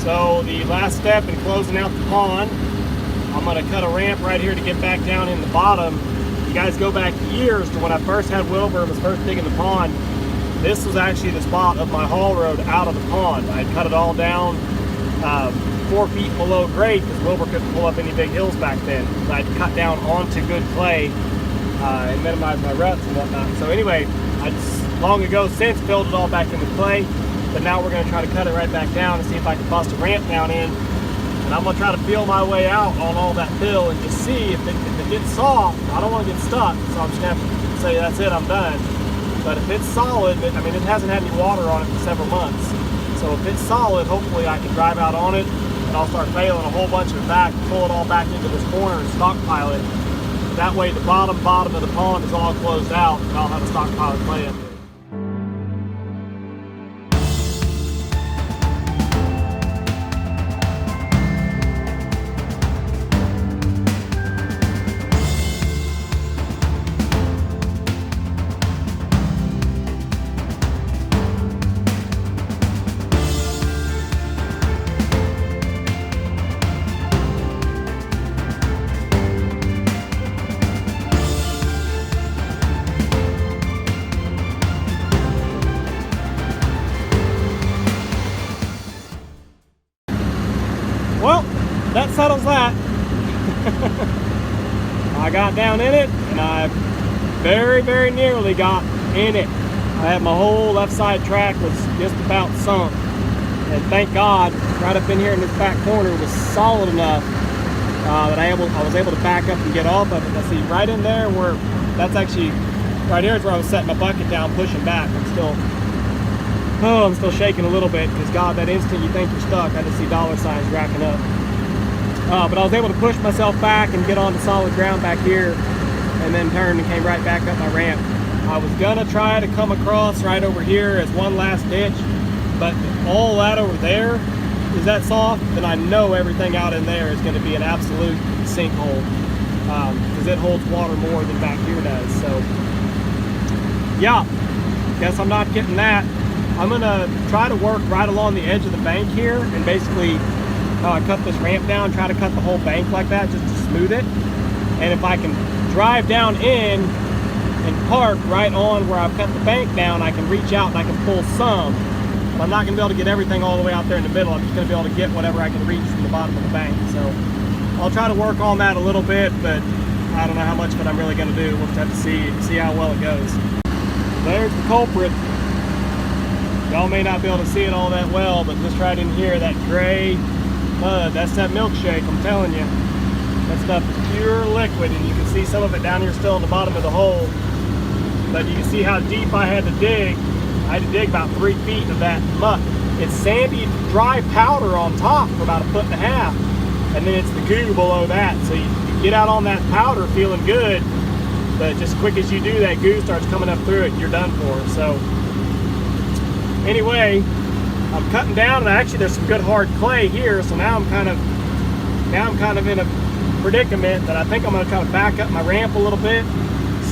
So the last step in closing out the pond, I'm going to cut a ramp right here to get back down in the bottom. You guys go back years to when I first had Wilbur and was first digging the pond. This was actually the spot of my haul road out of the pond. I cut it all down 4 feet below grade because Wilbur couldn't pull up any big hills back then. So I'd cut down onto good clay and minimize my ruts and whatnot. So anyway, I just long ago since filled it all back in with clay, but now we're going to try to cut it right back down and see if I can bust a ramp down in. And I'm going to try to feel my way out on all that fill and just see if it gets soft. I don't want to get stuck, so I'm just going to have to say that's it, I'm done. But if it's solid, I mean, it hasn't had any water on it for several months. So if it's solid, hopefully I can drive out on it and I'll start bailing a whole bunch of it back, pull it all back into this corner and stockpile it. That way the bottom of the pond is all closed out and I'll have a stockpile of clay up there. Well, that settles that. I got down in it and I very, very nearly got in it. I had my whole left side track was just about sunk. And thank God, right up in here in this back corner was solid enough that I was able to back up and get off of it. Now see, right in there where, that's actually, right here is where I was setting my bucket down, pushing back. I'm still shaking a little bit because God, that instant you think you're stuck, I just see dollar signs racking up. But I was able to push myself back and get onto solid ground back here and then turned and came right back up my ramp. I was gonna try to come across right over here as one last ditch, but all that over there is that soft, then I know everything out in there is gonna be an absolute sinkhole because it holds water more than back here does. So yeah, guess I'm not getting that. I'm gonna try to work right along the edge of the bank here and basically cut this ramp down, try to cut the whole bank like that just to smooth it. And if I can drive down in and park right on where I've cut the bank down, I can reach out and I can pull some. But I'm not gonna be able to get everything all the way out there in the middle. I'm just gonna be able to get whatever I can reach from the bottom of the bank. So I'll try to work on that a little bit, but I don't know how much of it I'm really gonna do. We'll just have to see how well it goes. There's the culprit. Y'all may not be able to see it all that well, but just right in here, that gray mud, that's that milkshake, I'm telling you. That stuff is pure liquid, and you can see some of it down here still in the bottom of the hole. But you can see how deep I had to dig. I had to dig about 3 feet of that muck. It's sandy, dry powder on top for about 1.5 feet, and then it's the goo below that. So you get out on that powder feeling good, but just quick as you do, that goo starts coming up through it, and you're done for. So anyway, I'm cutting down, and actually there's some good hard clay here, so now I'm kind of in a predicament that I think I'm going to try to back up my ramp a little bit,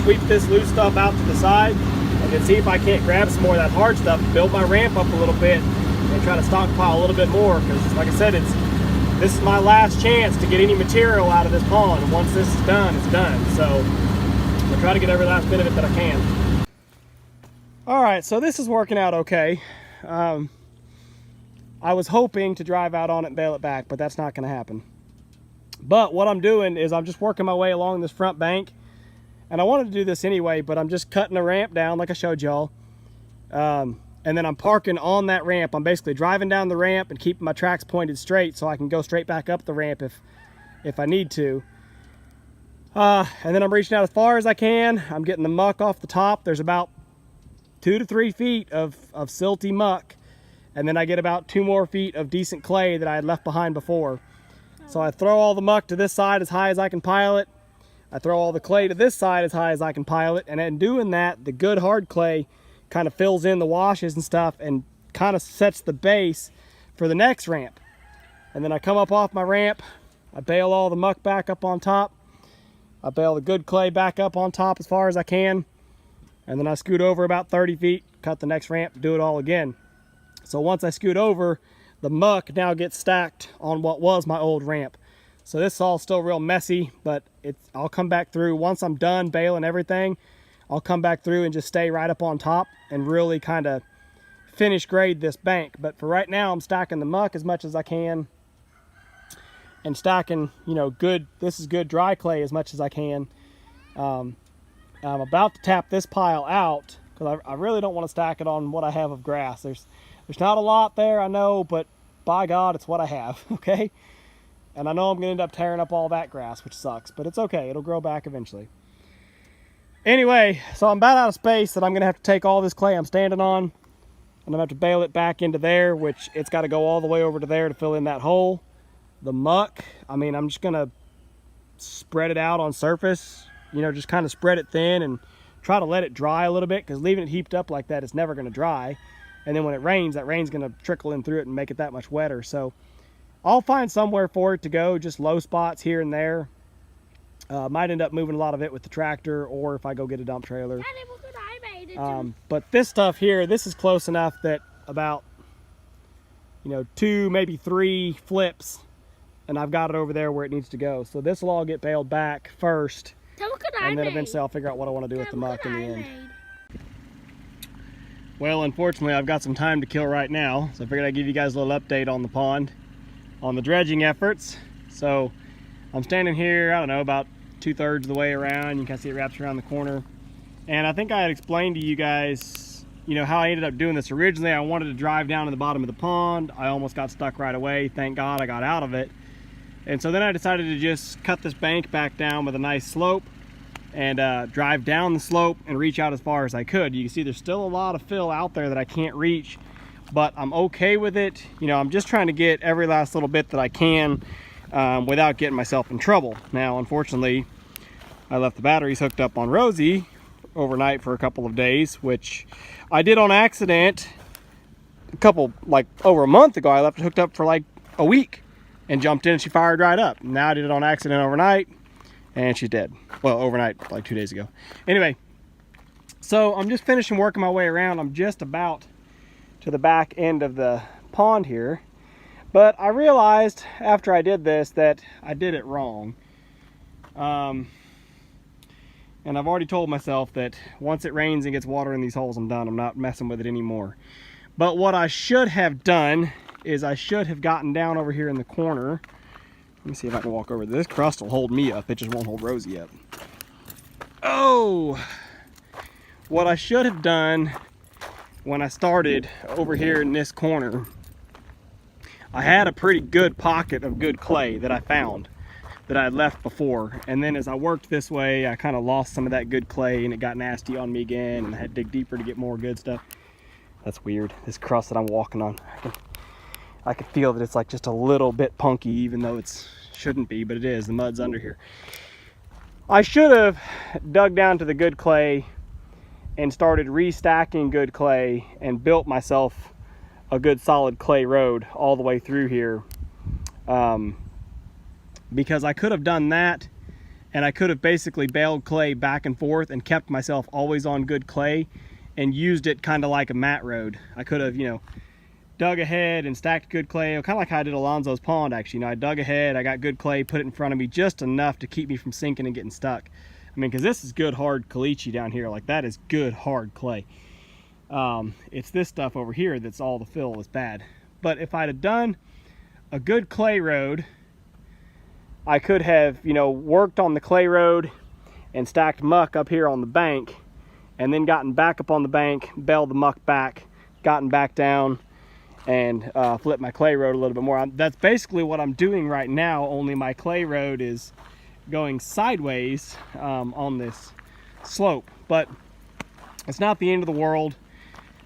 sweep this loose stuff out to the side, and then see if I can't grab some more of that hard stuff, build my ramp up a little bit, and try to stockpile a little bit more, because like I said, this is my last chance to get any material out of this pond, and once this is done, it's done. So I'm going to try to get every last bit of it that I can. Alright, so this is working out okay. I was hoping to drive out on it and bail it back, but that's not going to happen. But what I'm doing is I'm just working my way along this front bank, and I wanted to do this anyway, but I'm just cutting a ramp down like I showed y'all, and then I'm parking on that ramp. I'm basically driving down the ramp and keeping my tracks pointed straight so I can go straight back up the ramp if I need to. And then I'm reaching out as far as I can. I'm getting the muck off the top. There's about 2 to 3 feet of silty muck, and then I get about 2 more feet of decent clay that I had left behind before. So I throw all the muck to this side as high as I can pile it. I throw all the clay to this side as high as I can pile it, and in doing that, the good hard clay kind of fills in the washes and stuff and kind of sets the base for the next ramp. And then I come up off my ramp, I bale all the muck back up on top, I bale the good clay back up on top as far as I can, and then I scoot over about 30 feet, cut the next ramp, do it all again. So once I scoot over, the muck now gets stacked on what was my old ramp. So this is all still real messy, but I'll come back through. Once I'm done baling everything, I'll come back through and just stay right up on top and really kind of finish grade this bank. But for right now, I'm stacking the muck as much as I can and stacking, you know, this is good dry clay as much as I can. I'm about to tap this pile out because I really don't want to stack it on what I have of grass. There's not a lot there, I know, but by God, it's what I have, okay? And I know I'm going to end up tearing up all that grass, which sucks, but it's okay. It'll grow back eventually. Anyway, so I'm about out of space, and I'm going to have to take all this clay I'm standing on, and I'm going to have to bale it back into there, which it's got to go all the way over to there to fill in that hole. The muck, I mean, I'm just going to spread it out on surface, you know, just kind of spread it thin and try to let it dry a little bit, because leaving it heaped up like that, it's never going to dry. And then when it rains, that rain's going to trickle in through it and make it that much wetter. So I'll find somewhere for it to go, just low spots here and there. Might end up moving a lot of it with the tractor, or if I go get a dump trailer. But this stuff here, this is close enough that about, you know, 2, maybe 3 flips, and I've got it over there where it needs to go. So this will all get baled back first, and then eventually I'll figure out what I want to do with the muck in the end. Well, unfortunately, I've got some time to kill right now, so I figured I'd give you guys a little update on the pond, on the dredging efforts. So I'm standing here, I don't know, about 2/3 of the way around. You can kind of see it wraps around the corner. And I think I had explained to you guys, you know, how I ended up doing this. Originally, I wanted to drive down to the bottom of the pond. I almost got stuck right away. Thank God I got out of it. And so then I decided to just cut this bank back down with a nice slope and drive down the slope and reach out as far as I could. You can see there's still a lot of fill out there that I can't reach, but I'm okay with it. You know, I'm just trying to get every last little bit that I can without getting myself in trouble. Now, unfortunately, I left the batteries hooked up on Rosie overnight for a couple of days, which I did on accident over a month ago. I left it hooked up for like a week and jumped in and she fired right up. Now I did it on accident overnight and she's dead. Well, overnight, like 2 days ago. Anyway, so I'm just finishing working my way around. I'm just about to the back end of the pond here, but I realized after I did this that I did it wrong. And I've already told myself that once it rains and gets water in these holes, I'm done. I'm not messing with it anymore. But what I should have done is I should have gotten down over here in the corner. Let me see if I can walk over. This crust will hold me up. It just won't hold Rosie up. Oh! What I should have done when I started over here in this corner, I had a pretty good pocket of good clay that I found that I had left before. And then as I worked this way, I kind of lost some of that good clay and it got nasty on me again, and I had to dig deeper to get more good stuff. That's weird. This crust that I'm walking on, I can feel that it's like just a little bit punky, even though it shouldn't be, but it is. The mud's under here. I should have dug down to the good clay and started restacking good clay and built myself a good solid clay road all the way through here. Because I could have done that, and I could have basically baled clay back and forth and kept myself always on good clay and used it kind of like a mat road. I could have, you know, dug ahead and stacked good clay, kind of like how I did Alonzo's pond, actually. You know, I dug ahead, I got good clay, put it in front of me just enough to keep me from sinking and getting stuck. I mean, because this is good hard caliche down here. Like, that is good hard clay. It's this stuff over here that's all the fill is bad. But if I'd have done a good clay road, I could have, you know, worked on the clay road and stacked muck up here on the bank, and then gotten back up on the bank, baled the muck back, gotten back down, and flip my clay road a little bit more. That's basically what I'm doing right now, only my clay road is going sideways on this slope. But it's not the end of the world.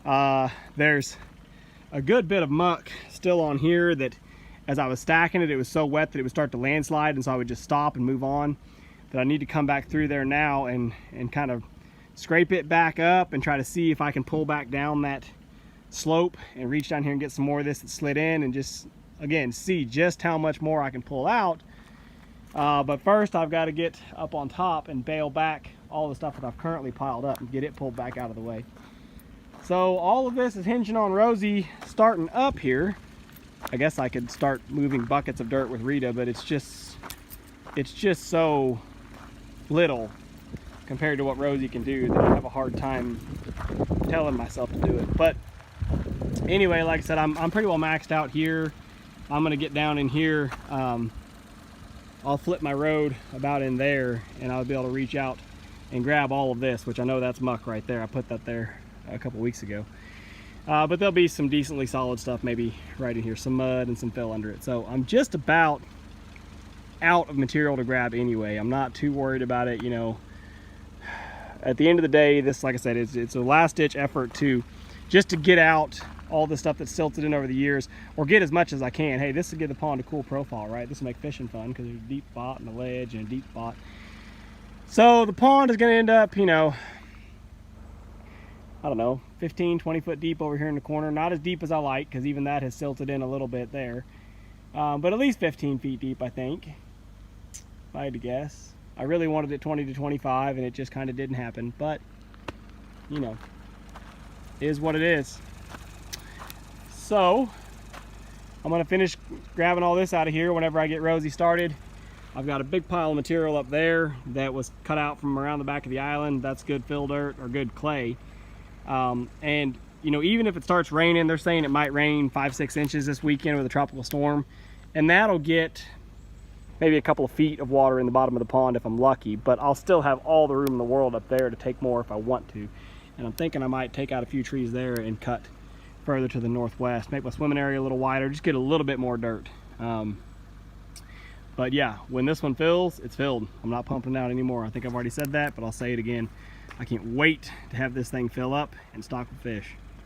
There's a good bit of muck still on here that, as I was stacking it, it was so wet that it would start to landslide, and so I would just stop and move on. That I need to come back through there now and kind of scrape it back up and try to see if I can pull back down that slope and reach down here and get some more of this that slid in, and just, again, see just how much more I can pull out. But first I've got to get up on top and bale back all the stuff that I've currently piled up and get it pulled back out of the way. So all of this is hinging on Rosie starting up here. I guess I could start moving buckets of dirt with Rita, but it's just so little compared to what Rosie can do that I have a hard time telling myself to do it. But anyway, like I said, I'm pretty well maxed out here. I'm gonna get down in here. I'll flip my road about in there, and I'll be able to reach out and grab all of this, which I know that's muck right there. I put that there a couple weeks ago. But there'll be some decently solid stuff maybe right in here, some mud and some fill under it. So I'm just about out of material to grab anyway. I'm not too worried about it, you know. At the end of the day, this, like I said, it's a last ditch effort to just to get out all the stuff that's silted in over the years, or get as much as I can. Hey, this will give the pond a cool profile, right? This will make fishing fun because there's a deep spot and a ledge and a deep spot. So the pond is going to end up, you know, I don't know, 15, 20 foot deep over here in the corner. Not as deep as I like, because even that has silted in a little bit there. But at least 15 feet deep, I think, if I had to guess. I really wanted it 20 to 25, and it just kind of didn't happen. But, you know, it is what it is. So I'm going to finish grabbing all this out of here whenever I get Rosie started. I've got a big pile of material up there that was cut out from around the back of the island. That's good fill dirt or good clay. And you know, even if it starts raining, they're saying it might rain 5-6 inches this weekend with a tropical storm, and that'll get maybe a couple of feet of water in the bottom of the pond if I'm lucky, but I'll still have all the room in the world up there to take more if I want to. And I'm thinking I might take out a few trees there and cut further to the northwest, make my swimming area a little wider, just get a little bit more dirt. But yeah, when this one fills, it's filled. I'm not pumping it out anymore. I think I've already said that, but I'll say it again. I can't wait to have this thing fill up and stock with fish.